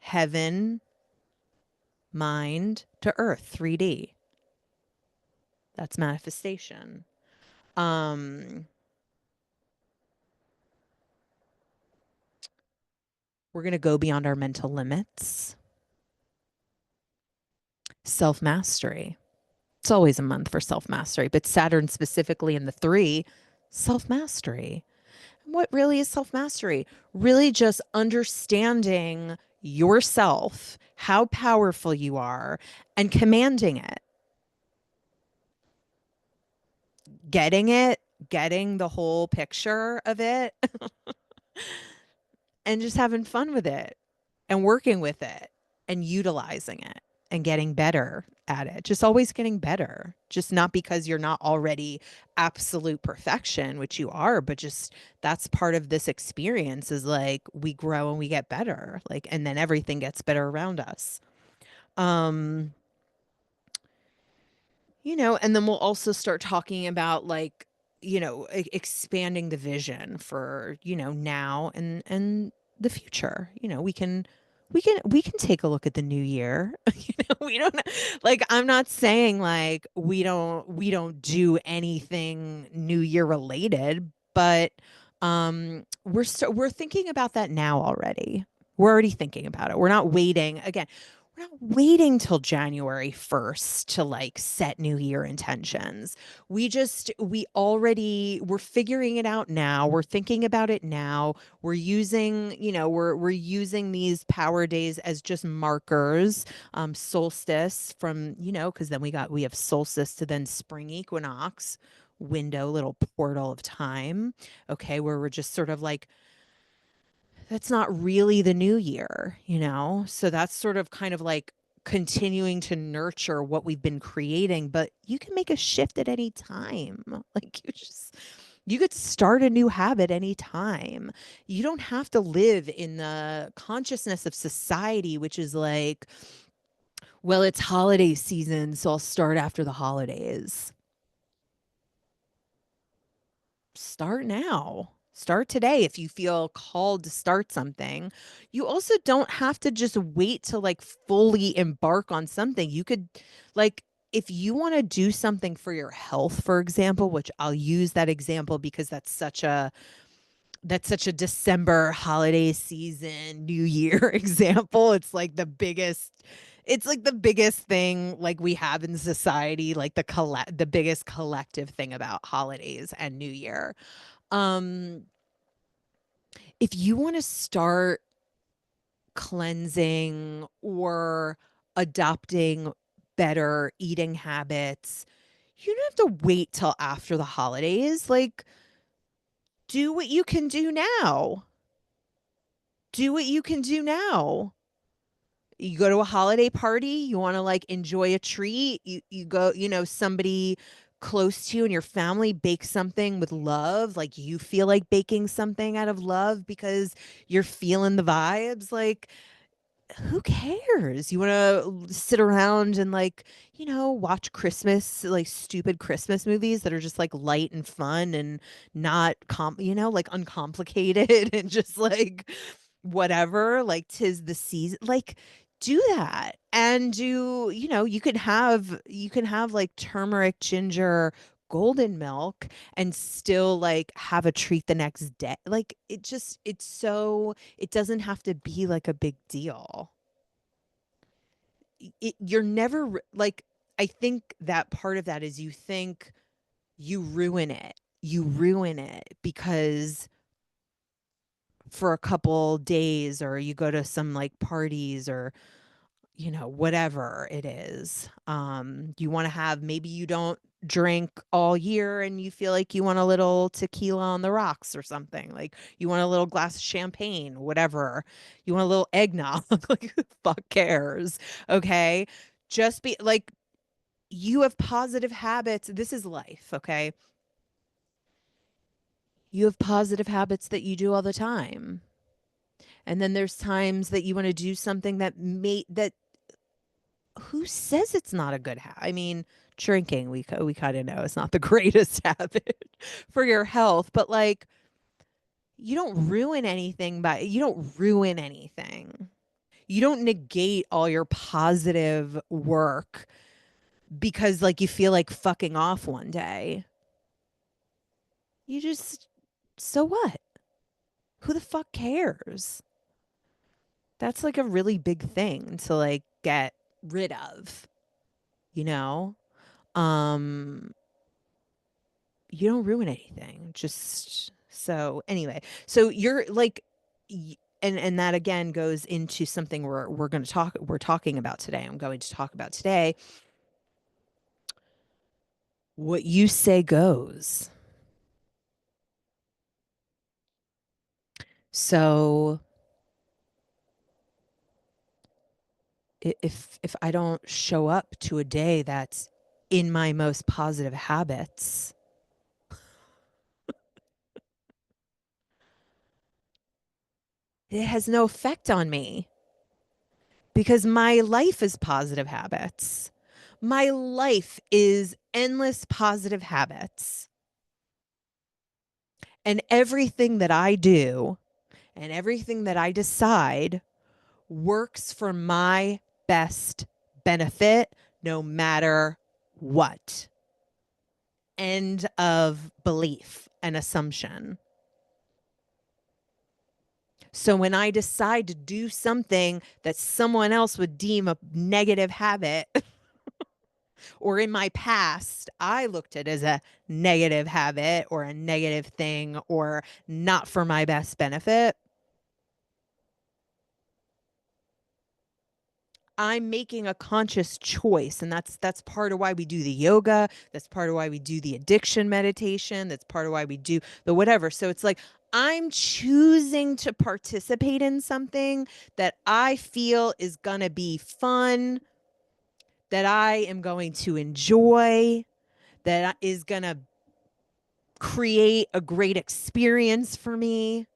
heaven, mind to earth, 3D. That's manifestation. We're going to go beyond our mental limits. Self-mastery. It's always a month for self-mastery, but Saturn specifically in the 3, self-mastery. And what really is self-mastery? Really just understanding yourself, how powerful you are, and commanding it. Getting it, getting the whole picture of it, and just having fun with it and working with it and utilizing it and getting better at it. Just always getting better. Just not because you're not already absolute perfection, which you are, but just that's part of this experience is like we grow and we get better. Like, and then everything gets better around us. Um, and then we'll also start talking about like, expanding the vision for, now and the future. We can take a look at the new year. We don't like I'm not saying like we don't do anything new year related, but we're thinking about that now already. We're already thinking about it. We're not waiting. Again, we're not waiting till January 1st to like set new year intentions. We're figuring it out now. We're thinking about it now. We're using these power days as just markers. Solstice from, because then we have solstice to then spring equinox window, little portal of time. Okay, where we're just sort of like that's not really the new year. So that's sort of kind of like continuing to nurture what we've been creating, but you can make a shift at any time. Like you could start a new habit anytime. You don't have to live in the consciousness of society, which is like, well, it's holiday season, so I'll start after the holidays. Start now. Start today if you feel called to start something. You also don't have to just wait to like fully embark on something. You could like if you want to do something for your health, for example, which I'll use that example because that's such a December holiday season, New Year example. It's like the biggest thing like we have in society, like the biggest collective thing about holidays and New Year. Um, if you want to start cleansing or adopting better eating habits, you don't have to wait till after the holidays. Like, do what you can do now. Do what you can do now. You go to a holiday party, you want to like enjoy a treat, you go, somebody close to you and your family bake something with love, like you feel like baking something out of love because you're feeling the vibes, like who cares? You want to sit around and like, watch Christmas, like stupid Christmas movies that are just like light and fun and not like uncomplicated and just like whatever, like tis the season. Like do that. And you can have like turmeric, ginger, golden milk and still like have a treat the next day. Like it doesn't have to be like a big deal. You're never like, I think that part of that is you think you ruin it. You ruin it because for a couple days or you go to some like parties or whatever it is. You want to have, maybe you don't drink all year and you feel like you want a little tequila on the rocks or something. Like you want a little glass of champagne, whatever. You want a little eggnog. Like who the fuck cares? Okay. Just be like, you have positive habits. This is life. Okay. You have positive habits that you do all the time. And then there's times that you want to do something that who says it's not a good habit? I mean, drinking, we kind of know it's not the greatest habit for your health, but like you don't ruin anything. You don't negate all your positive work because like you feel like fucking off one day. You just, so what? Who the fuck cares? That's like a really big thing to like get rid of, you know? Um you don't ruin anything. Just so anyway. So you're like and that again goes into something we're talking about today. I'm going to talk about today. What you say goes. So if I don't show up to a day that's in my most positive habits, it has no effect on me because my life is positive habits. My life is endless positive habits. And everything that I do and everything that I decide works for my best benefit no matter what. End of belief and assumption. So when I decide to do something that someone else would deem a negative habit, or in my past, I looked at it as a negative habit or a negative thing or not for my best benefit, I'm making a conscious choice. And that's part of why we do the yoga. That's part of why we do the addiction meditation. That's part of why we do the whatever. So it's like I'm choosing to participate in something that I feel is going to be fun, that I am going to enjoy, that is going to create a great experience for me.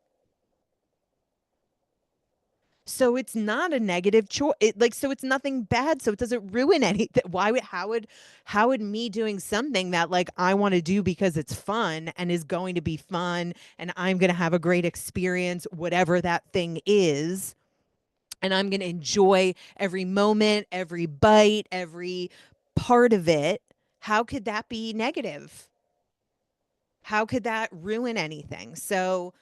So it's not a negative choice. So it's nothing bad. So it doesn't ruin anything. How would me doing something that like I want to do because it's fun and is going to be fun and I'm going to have a great experience, whatever that thing is, and I'm going to enjoy every moment, every bite, every part of it. How could that be negative? How could that ruin anything? So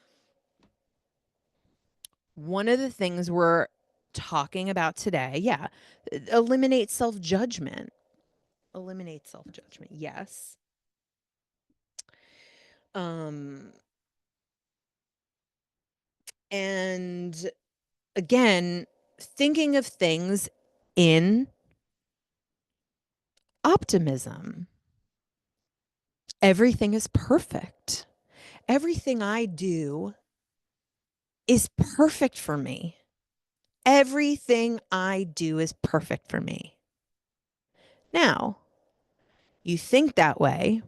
one of the things we're talking about today, yeah, eliminate self judgment. Eliminate self judgment. Yes. Um, and again, thinking of things in optimism. Everything is perfect. Everything I do is perfect for me. Everything I do is perfect for me. Now, you think that way,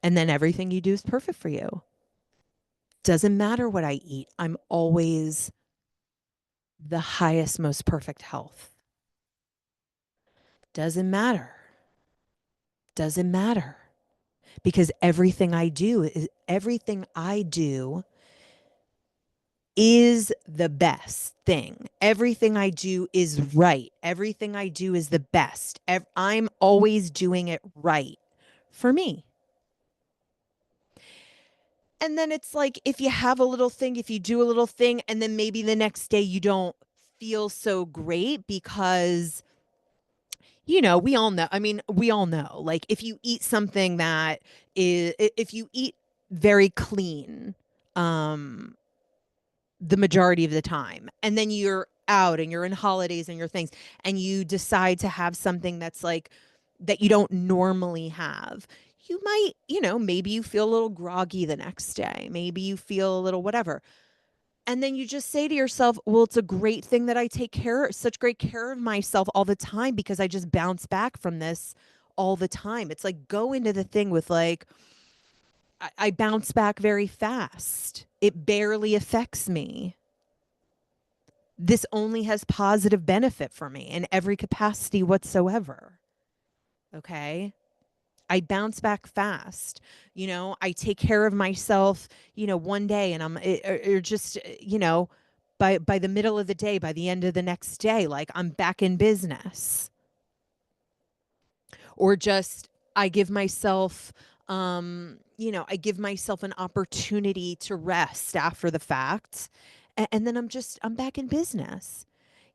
and then everything you do is perfect for you. Doesn't matter what I eat. I'm always the highest, most perfect health. Doesn't matter. Doesn't matter. Because everything I do is the best thing. Everything I do is right. Everything I do is the best. I'm always doing it right for me. And then it's like if you have a little thing, if you do a little thing, and then maybe the next day you don't feel so great because, we all know. I mean, we all know, like if you eat something that if you eat very clean, um, the majority of the time, and then you're out and you're in holidays and your things, and you decide to have something that's like that you don't normally have, you might, maybe you feel a little groggy the next day. Maybe you feel a little whatever. And then you just say to yourself, well, it's a great thing that I take such great care of myself all the time because I just bounce back from this all the time. It's like go into the thing with like, I bounce back very fast. It barely affects me. This only has positive benefit for me in every capacity whatsoever. Okay. I bounce back fast. I take care of myself, one day and or just, by the middle of the day, by the end of the next day, like I'm back in business. Or just I give myself I give myself an opportunity to rest after the fact. And then I'm back in business.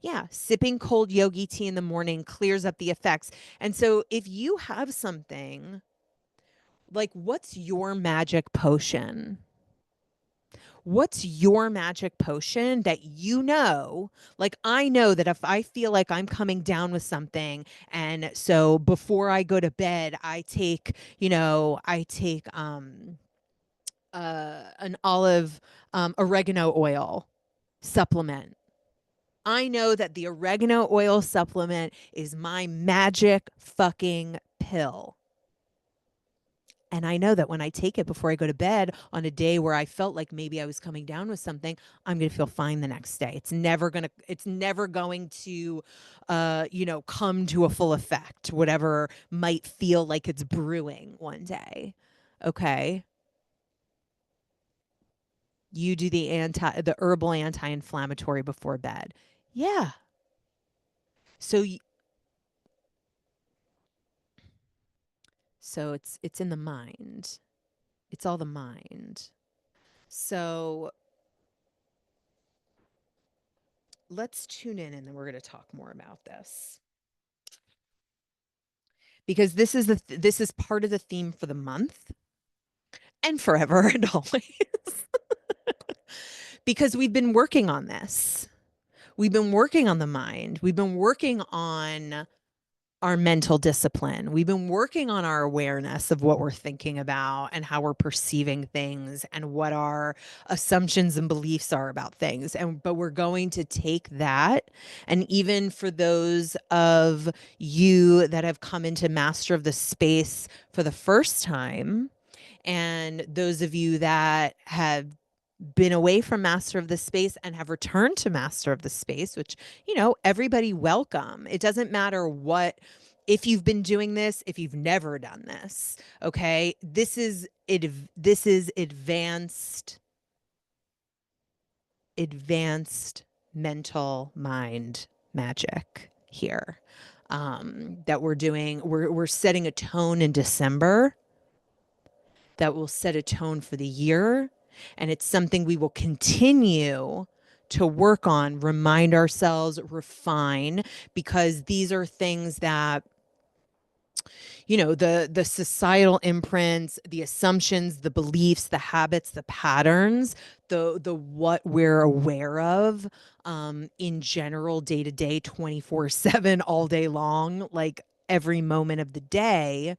Yeah, sipping cold yogi tea in the morning clears up the effects. And so if you have something like, what's your magic potion? What's your magic potion that you know? Like, I know that if I feel like I'm coming down with something, and so before I go to bed, I take an olive oregano oil supplement. I know that the oregano oil supplement is my magic fucking pill. And I know that when I take it before I go to bed on a day where I felt like maybe I was coming down with something, I'm going to feel fine the next day. It's never going to, come to a full effect, whatever might feel like it's brewing one day. Okay. You do the herbal anti-inflammatory before bed. Yeah. So, so it's in the mind. It's all the mind. So let's tune in and then we're going to talk more about this. Because this is part of the theme for the month and forever and always. Because we've been working on this. We've been working on the mind. We've been working on our mental discipline. We've been working on our awareness of what we're thinking about and how we're perceiving things and what our assumptions and beliefs are about things. But we're going to take that, and even for those of you that have come into Master of the Space for the first time, and those of you that have been away from Master of the Space and have returned to Master of the Space, which, everybody welcome. It doesn't matter if you've been doing this, if you've never done this, okay? This is advanced mental mind magic here. That we're doing. We're setting a tone in December that will set a tone for the year. And it's something we will continue to work on, remind ourselves, refine, because these are things that, the societal imprints, the assumptions, the beliefs, the habits, the patterns, the what we're aware of in general, day to day, 24/7, all day long, like every moment of the day.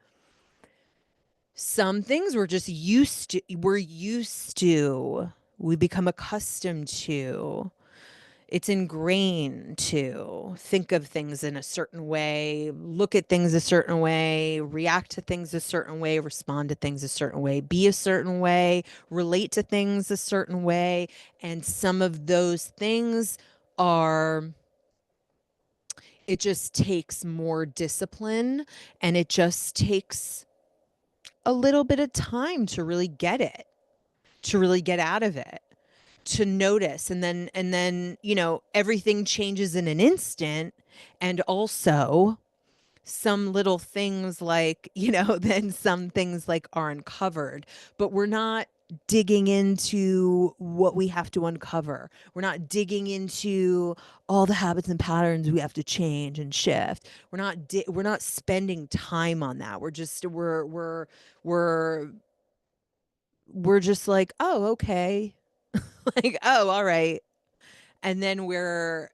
Some things we're used to, we become accustomed to. It's ingrained to think of things in a certain way, look at things a certain way, react to things a certain way, respond to things a certain way, be a certain way, relate to things a certain way. And some of those things are, it just takes more discipline, and it just takes a little bit of time to really get it, to really get out of it, to notice. And then everything changes in an instant. And also some little things like, then some things like are uncovered, but we're not digging into what we have to uncover. We're not digging into all the habits and patterns we have to change and shift. We're not spending time on that. We're we're just like, oh, okay. Like, oh, all right. And then we're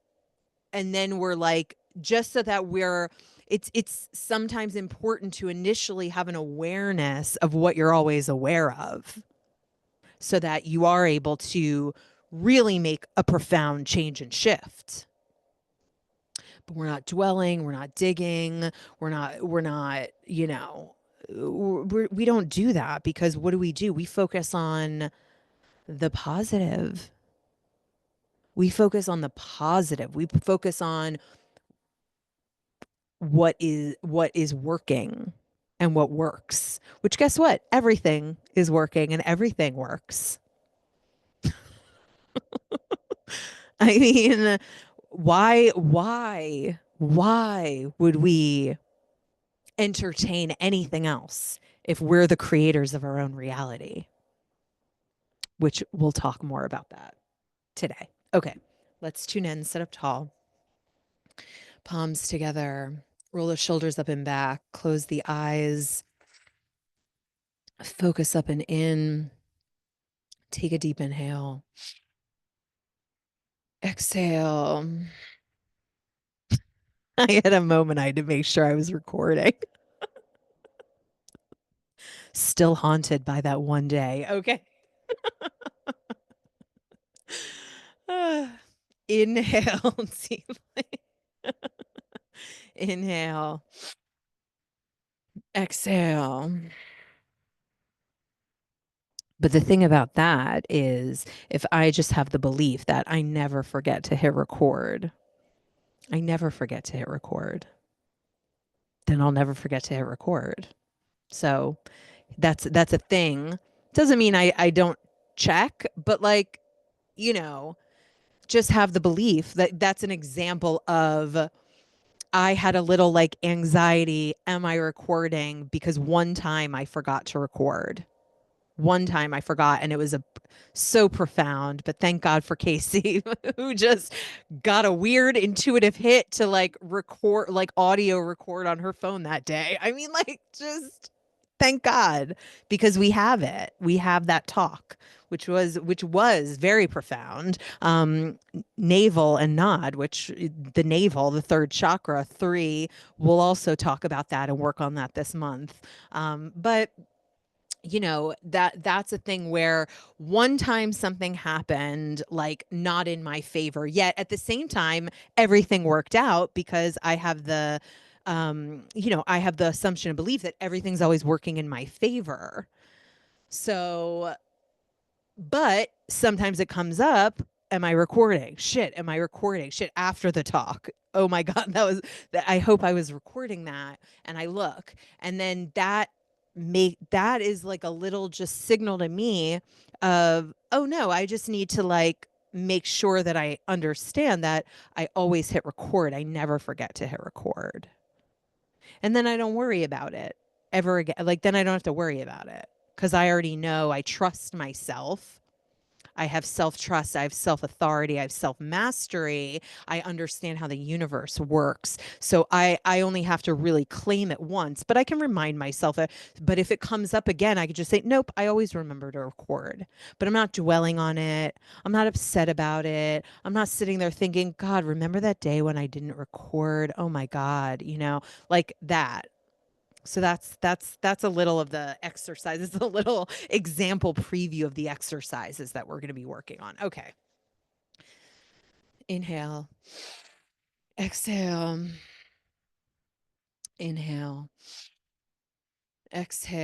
like, just so that it's sometimes important to initially have an awareness of what you're always aware of, so that you are able to really make a profound change and shift. But we're not dwelling, we're not digging, we're not, we don't do that, because what do? We focus on the positive. We focus on the positive. We focus on what is working and what works. Which, guess what? Everything is working and everything works. I mean, why would we entertain anything else if we're the creators of our own reality? Which we'll talk more about that today. Okay, let's tune in, sit up tall, palms together, roll the shoulders up and back, close the eyes, focus up and in, take a deep inhale, exhale. I had a moment I had to make sure I was recording. Still haunted by that one day. Okay. Inhale deeply. Inhale. Exhale. But the thing about that is, if I just have the belief that I never forget to hit record, I never forget to hit record, then I'll never forget to hit record. So that's a thing. Doesn't mean I don't check, but like, you know, just have the belief that that's an example of I had a little like anxiety. Am I recording? Because one time I forgot to record. One time I forgot, and it was so profound. But thank God for Casey, who just got a weird intuitive hit to like record, like audio record on her phone that day. I mean, like, just thank God, because we have it. We have that talk, which was very profound. Navel and nod, which the navel, the third chakra, three. We'll also talk about that and work on that this month. But you know, that's a thing where one time something happened like not in my favor, yet at the same time everything worked out because I have the I have the assumption and belief that everything's always working in my favor. So but sometimes it comes up, am I recording? Shit, am I recording? Shit, after the talk. Oh my God, that was that. I hope I was recording that. And I look, and then that is like a little just signal to me of, oh no, I just need to like make sure that I understand that I always hit record. I never forget to hit record. And then I don't worry about it ever again. Like then I don't have to worry about it because I already know, I trust myself. I have self-trust, I have self-authority, I have self-mastery. I understand how the universe works. So I only have to really claim it once, but I can remind myself that. But if it comes up again, I could just say, nope, I always remember to record. But I'm not dwelling on it. I'm not upset about it. I'm not sitting there thinking, God, remember that day when I didn't record? Oh my God, like that. So that's a little of the exercise. It's a little example preview of the exercises that we're going to be working on. Okay. Inhale. Exhale. Inhale. Exhale.